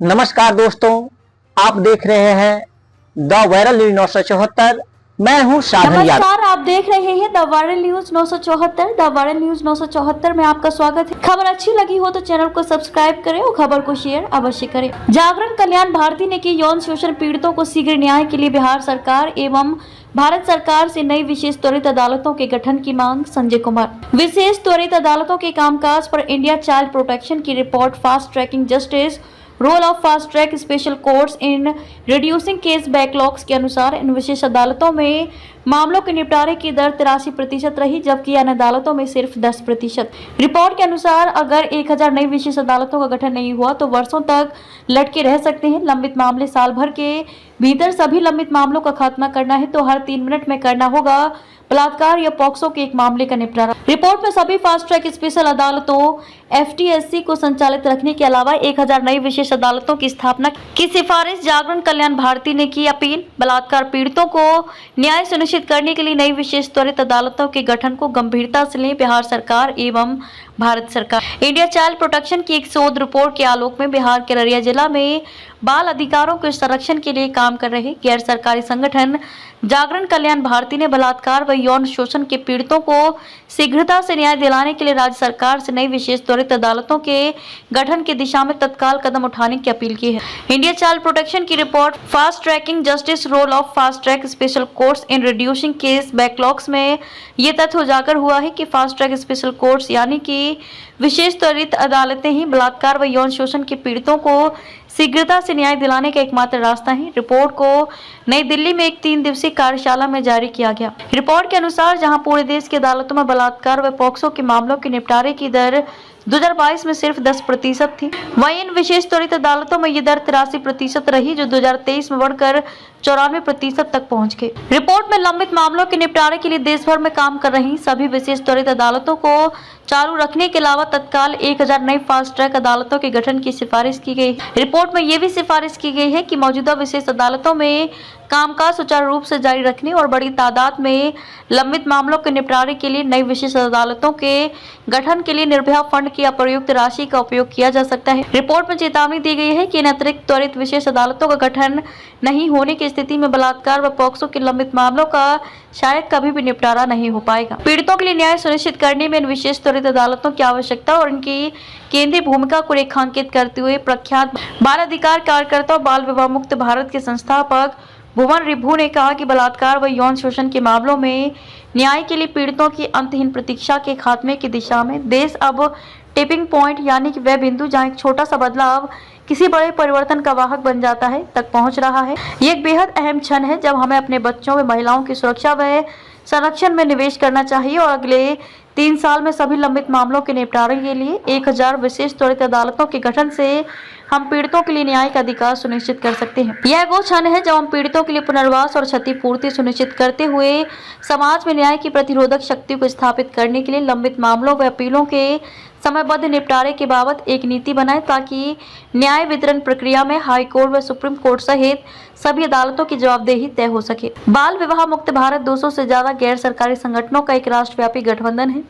नमस्कार दोस्तों, आप देख रहे हैं द वायरल न्यूज 974। मैं हूं साधन यादव। नमस्कार, आप देख रहे हैं the viral news 974। The viral news 974 में आपका स्वागत है। खबर अच्छी लगी हो तो चैनल को सब्सक्राइब करें और खबर को शेयर अवश्य करें। जागरण कल्याण भारती ने की यौन शोषण पीड़ितों को शीघ्र न्याय के लिए बिहार सरकार एवं भारत सरकार से नई विशेष त्वरित अदालतों के गठन की मांग। संजय कुमार। विशेष त्वरित अदालतों के कामकाज पर इंडिया चाइल्ड प्रोटेक्शन की report. Fast tracking justice, role of fast track special courts in reducing case backlogs के अनुसार इन विशेष अदालतों में मामलों के निपटारे की दर 83% रही, जबकि अन्य अदालतों में सिर्फ 10%। रिपोर्ट के अनुसार अगर 1000 नई विशेष अदालतों का गठन नहीं हुआ तो वर्षों तक लटके रह सकते हैं लंबित मामले। साल भर के भीतर सभी लंबित मामलों का खात्मा करना है तो हर 3 मिनट में करना होगा बलात्कार या पॉक्सो के एक मामले का निपटारा। रिपोर्ट में सभी फास्ट ट्रैक स्पेशल अदालतों FTSC को संचालित रखने के अलावा 1000 नई विशेष अदालतों की स्थापना की सिफारिश। जागरण कल्याण भारती ने की अपील। बलात्कार पीड़ितों को न्याय सुनिश्चित करने के लिए नई विशेष त्वरित अदालतों के गठन को गंभीरता से लें बिहार सरकार एवं भारत सरकार। इंडिया चाइल्ड प्रोटेक्शन की एक शोध रिपोर्ट के आलोक में बिहार के अररिया जिला में बाल अधिकारों के संरक्षण के लिए काम कर रहे गैर सरकारी संगठन जागरण कल्याण भारती ने बलात्कार व यौन शोषण के पीड़ितों को शीघ्रता से न्याय दिलाने के लिए राज्य सरकार से नई विशेष त्वरित अदालतों के गठन की दिशा में तत्काल कदम उठाने की अपील की है। इंडिया चाइल्ड प्रोटेक्शन की report fast tracking justice, role of fast track special courts in reducing case backlogs में ये तथ्य उजागर हुआ है कि फास्ट ट्रैक स्पेशल कोर्ट्स यानी कि विशेष त्वरित अदालतें ही बलात्कार व यौन शोषण के पीड़ितों को शीघ्रता से न्याय दिलाने का एकमात्र रास्ता है। रिपोर्ट को नई दिल्ली में एक 3 दिवसीय कार्यशाला में जारी किया गया। रिपोर्ट के अनुसार जहां पूरे देश की अदालतों में बलात्कार व पॉक्सो के मामलों के निपटारे की दर 2022 में सिर्फ 10% थी, वहीं इन विशेष त्वरित अदालतों में ये दर 83% रही, जो 2023 में बढ़कर 94% तक पहुंच गई। रिपोर्ट में लंबित मामलों के निपटारे के लिए देश भर में काम कर रही सभी विशेष त्वरित अदालतों को चालू रखने के अलावा तत्काल 1000 नई फास्ट ट्रैक अदालतों के गठन की सिफारिश की गई। रिपोर्ट में यह भी सिफारिश की गई है कि मौजूदा विशेष अदालतों में कामकाज सुचारू रूप से जारी रखने और बड़ी तादाद में लंबित मामलों के निपटारे के लिए नई विशेष अदालतों के गठन के लिए निर्भया फंड की अप्रयुक्त राशि का उपयोग किया जा सकता है। रिपोर्ट में चेतावनी दी गई है कि इन अतिरिक्त त्वरित विशेष अदालतों का गठन नहीं होने की स्थिति में बलात्कार व पॉक्सो के लंबित मामलों का शायद कभी भी निपटारा नहीं हो पाएगा। पीड़ितों के लिए न्याय सुनिश्चित करने में इन विशेष त्वरित अदालतों की आवश्यकता और इनकी केंद्रीय भूमिका को रेखांकित करते हुए प्रख्यात बाल अधिकार कार्यकर्ता और बाल विवाह मुक्त भारत के संस्थापक भुवन रिभू ने कहा कि बलात्कार व यौन शोषण के मामलों में न्याय के लिए पीड़ितों की अंतहीन प्रतीक्षा के खात्मे की दिशा में देश अब टिपिंग पॉइंट यानी कि वह बिंदु जहां एक छोटा सा बदलाव किसी बड़े परिवर्तन का वाहक बन जाता है तक पहुंच रहा है। ये एक बेहद अहम क्षण है जब हमें अपने बच्चों व महिलाओं की सुरक्षा व संरक्षण में निवेश करना चाहिए और अगले 3 साल में सभी लंबित मामलों के निपटारे के लिए 1000 विशेष त्वरित अदालतों के गठन से हम पीड़ितों के लिए न्याय का अधिकार सुनिश्चित कर सकते हैं। यह वो क्षण है जब हम पीड़ितों के लिए पुनर्वास और क्षतिपूर्ति सुनिश्चित करते हुए समाज में न्याय की प्रतिरोधक शक्ति को स्थापित करने के लिए लंबित मामलों व अपीलों के समयबद्ध निपटारे के बाबत एक नीति बनाए ताकि न्याय वितरण प्रक्रिया में हाई कोर्ट व सुप्रीम कोर्ट सहित सभी अदालतों की जवाबदेही तय हो सके। बाल विवाह मुक्त भारत 200 से ज्यादा गैर सरकारी संगठनों का एक राष्ट्रव्यापी गठबंधन है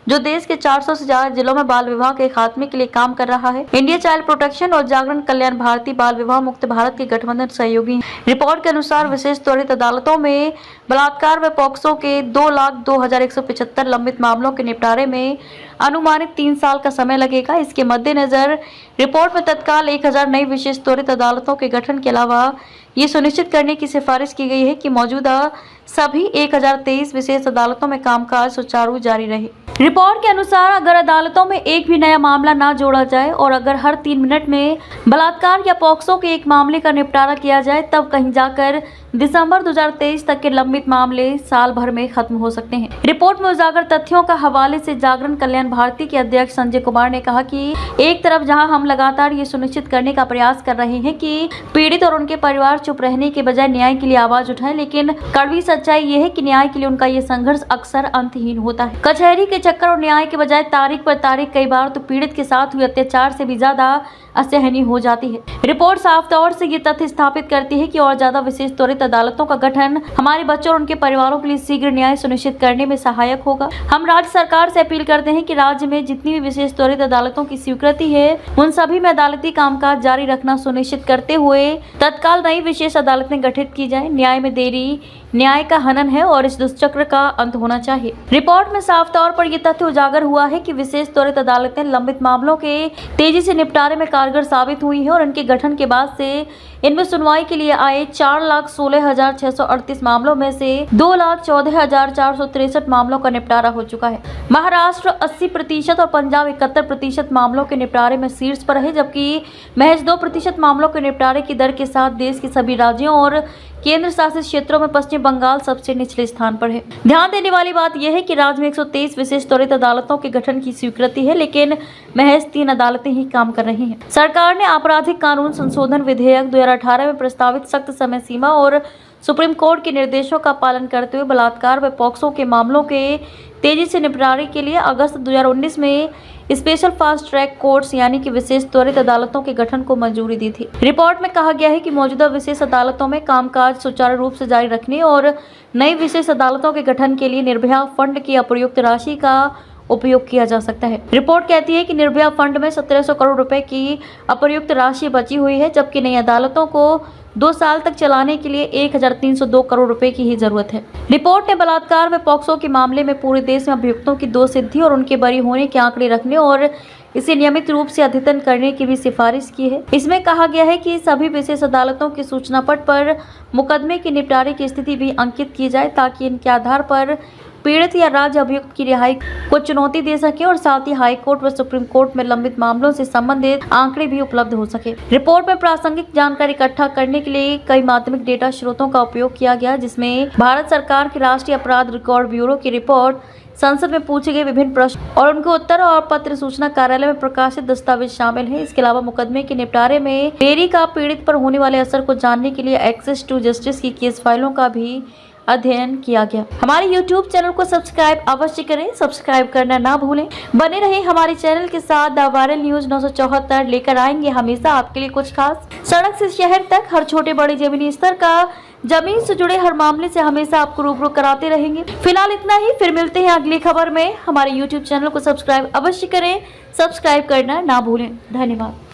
जो देश के 400 से ज्यादा जिलों में बाल विवाह के खात्मे के लिए काम कर रहा है। इंडिया चाइल्ड प्रोटेक्शन और जागरण कल्याण भारती बाल विवाह मुक्त भारत के गठबंधन सहयोगी हैं। रिपोर्ट के अनुसार विशेष त्वरित अदालतों में बलात्कार व पॉक्सो के 2,02,175 लंबित मामलों के निपटारे में अनुमानित 3 साल का समय लगेगा। इसके मद्देनजर रिपोर्ट में तत्काल 1000 नई विशेष त्वरित अदालतों के गठन के अलावा ये सुनिश्चित करने की सिफारिश की गई है कि मौजूदा सभी 1023 विशेष अदालतों में कामकाज सुचारू जारी रहे। रिपोर्ट के अनुसार अगर अदालतों में एक भी नया मामला ना जोड़ा जाए और अगर हर 3 मिनट में बलात्कार या पॉक्सो के एक मामले का निपटारा किया जाए तब कहीं जाकर दिसंबर 2023 तक के लंबित मामले साल भर में खत्म हो सकते हैं। रिपोर्ट में उजागर तथ्यों का हवाले से जागरण कल्याण भारती के अध्यक्ष संजय कुमार ने कहा कि एक तरफ जहां हम लगातार ये सुनिश्चित करने का प्रयास कर रहे हैं कि पीड़ित और उनके परिवार चुप रहने के बजाय न्याय के लिए आवाज उठाएं, लेकिन कड़वी सच्चाई ये है कि न्याय के लिए उनका ये संघर्ष अक्सर अंतहीन होता है। कचहरी के चक्कर और न्याय के बजाय तारीख पर तारीख कई बार तो पीड़ित के साथ हुए अत्याचार से भी ज्यादा असहनीय हो जाती है। रिपोर्ट साफ तौर से ये तथ्य स्थापित करती है कि और ज्यादा विशेष त्वरित अदालतों का गठन हमारे बच्चों और उनके परिवारों के लिए शीघ्र न्याय सुनिश्चित करने में सहायक होगा। हम राज्य सरकार से अपील करते हैं कि कि राज्य में जितनी भी विशेष त्वरित अदालतों की स्वीकृति है उन सभी में अदालती कामकाज जारी रखना सुनिश्चित करते हुए तत्काल नई विशेष अदालतें गठित की जाए। न्याय में देरी न्याय का हनन है और इस दुष्चक्र का अंत होना चाहिए। रिपोर्ट में साफ तौर पर यह तथ्य उजागर हुआ है कि विशेष त्वरित अदालतें लंबित मामलों के तेजी से निपटारे में कारगर साबित हुई है और इनके गठन के बाद से इनमें सुनवाई के लिए आए 4,16,638 मामलों में से 2,14,463 मामलों का निपटारा हो चुका है। महाराष्ट्र 80% और पंजाब 71% मामलों के निपटारे में शीर्ष पर है, जबकि महज 2% मामलों के निपटारे की दर के साथ देश के सभी राज्यों और केंद्र शासित क्षेत्रों में पश्चिम बंगाल सबसे निचले स्थान पर है। ध्यान देने वाली बात यह है कि राज्य में 123 विशेष त्वरित अदालतों के गठन की स्वीकृति है, लेकिन महज 3 अदालतें ही काम कर रही हैं। सरकार ने आपराधिक कानून संशोधन विधेयक 2018 में प्रस्तावित सख्त समय सीमा और सुप्रीम कोर्ट के निर्देशों का पालन करते हुए बलात्कार व पॉक्सो के मामलों के तेजी से निपटारे के लिए अगस्त 2019 में स्पेशल फास्ट ट्रैक कोर्ट्स यानी कि विशेष त्वरित अदालतों के गठन को मंजूरी दी थी। रिपोर्ट में कहा गया है कि मौजूदा विशेष अदालतों में कामकाज सुचारू रूप से जारी रखने और नई विशेष अदालतों के गठन के लिए निर्भया फंड की अप्रयुक्त राशि का उपयोग किया जा सकता है। रिपोर्ट कहती है कि निर्भया फंड में 1700 करोड़ रुपए की अप्रयुक्त राशि बची हुई है, जबकि नई अदालतों को 2 साल तक चलाने के लिए 1302 करोड़ रुपए की ही जरूरत है। रिपोर्ट ने बलात्कार व पॉक्सो के मामले में पूरे देश में अभियुक्तों की दोषसिद्धि और उनके बरी होने के आंकड़े रखने और इसे नियमित रूप से अद्यतन करने की भी सिफारिश की है। इसमें कहा गया है कि सभी विशेष अदालतों के सूचना पट पर मुकदमे के निपटारे की स्थिति भी अंकित की जाए, ताकि इनके आधार पर पीड़ित या राज्य अभियुक्त की रिहाई को चुनौती दे सके और साथ ही हाई कोर्ट व सुप्रीम कोर्ट में लंबित मामलों से संबंधित आंकड़े भी उपलब्ध हो सके। रिपोर्ट में प्रासंगिक जानकारी इकट्ठा करने के लिए कई माध्यमिक डेटा स्रोतों का उपयोग किया गया, जिसमें भारत सरकार के राष्ट्रीय अपराध रिकॉर्ड ब्यूरो की रिपोर्ट, संसद में पूछे गए विभिन्न प्रश्न और उनके उत्तर और पत्र सूचना कार्यालय में प्रकाशित दस्तावेज शामिल हैं। इसके अलावा मुकदमे के निपटारे में देरी का पीड़ित पर होने वाले असर को जानने के लिए एक्सेस टू जस्टिस की केस फाइलों का भी अध्ययन किया गया। हमारे YouTube चैनल को सब्सक्राइब अवश्य करें, सब्सक्राइब करना ना भूलें। बने रहे हमारे चैनल के साथ। द वायरल न्यूज 974 लेकर आएंगे हमेशा आपके लिए कुछ खास। सड़क से शहर तक हर छोटे बड़े जमीनी स्तर का जमीन से जुड़े हर मामले से हमेशा आपको रूबरू कराते रहेंगे। फिलहाल इतना ही, फिर मिलते हैं अगली खबर में। हमारे YouTube चैनल को सब्सक्राइब अवश्य करें, सब्सक्राइब करना ना भूलें। धन्यवाद।